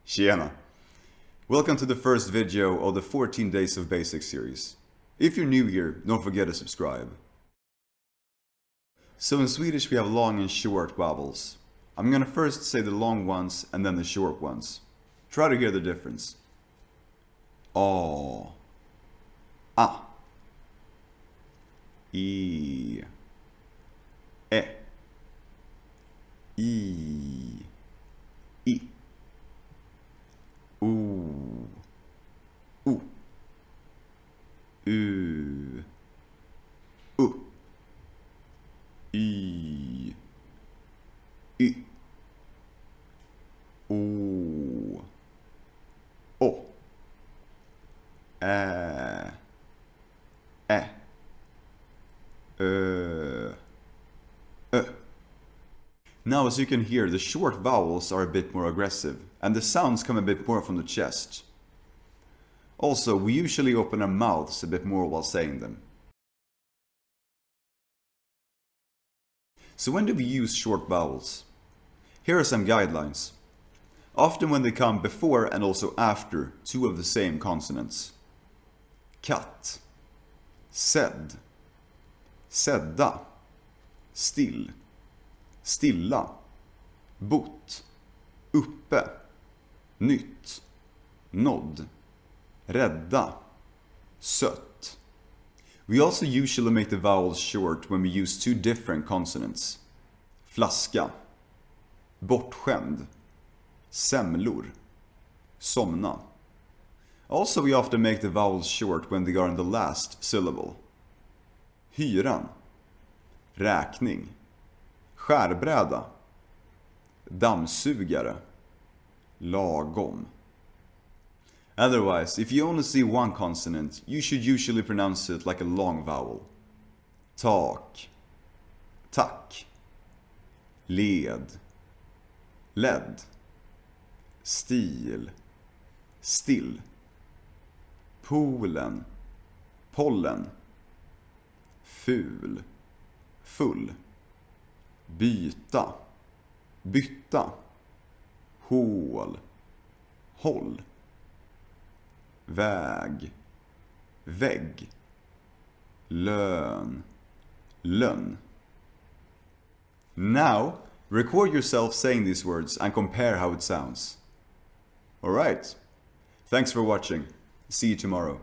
Tjena! Welcome to the first video of the 14 Days of Basics series. If you're new here, don't forget to subscribe. So in Swedish we have long and short vowels. I'm gonna first say the long ones and then the short ones. Try to hear the difference. A, A, I, I, I, U, U, U, U, I, I, O, O, Ä, Ä, Ö, Ö. Now, as you can hear, the short vowels are a bit more aggressive, and the sounds come a bit more from the chest. Also, we usually open our mouths a bit more while saying them. So when do we use short vowels? Here are some guidelines. Often when they come before and also after two of the same consonants. Katt, sedd, sedda, still, stilla, bott, uppe, nytt, nådd, rädda, sött. We also usually make the vowels short when we use two different consonants. Flaska, bortskämd, semlor, somna. Also we often make the vowels short when they are in the last syllable. Hyran, räkning, skärbräda, dammsugare, lagom. Otherwise, if you only see one consonant, you should usually pronounce it like a long vowel. Tak, tack, led, ledd, stil, still, poolen, pollen, ful, full, byta, bytta, hål, håll, väg, vägg, lön, lönn. Now, record yourself saying these words and compare how it sounds. Alright, thanks for watching. See you tomorrow.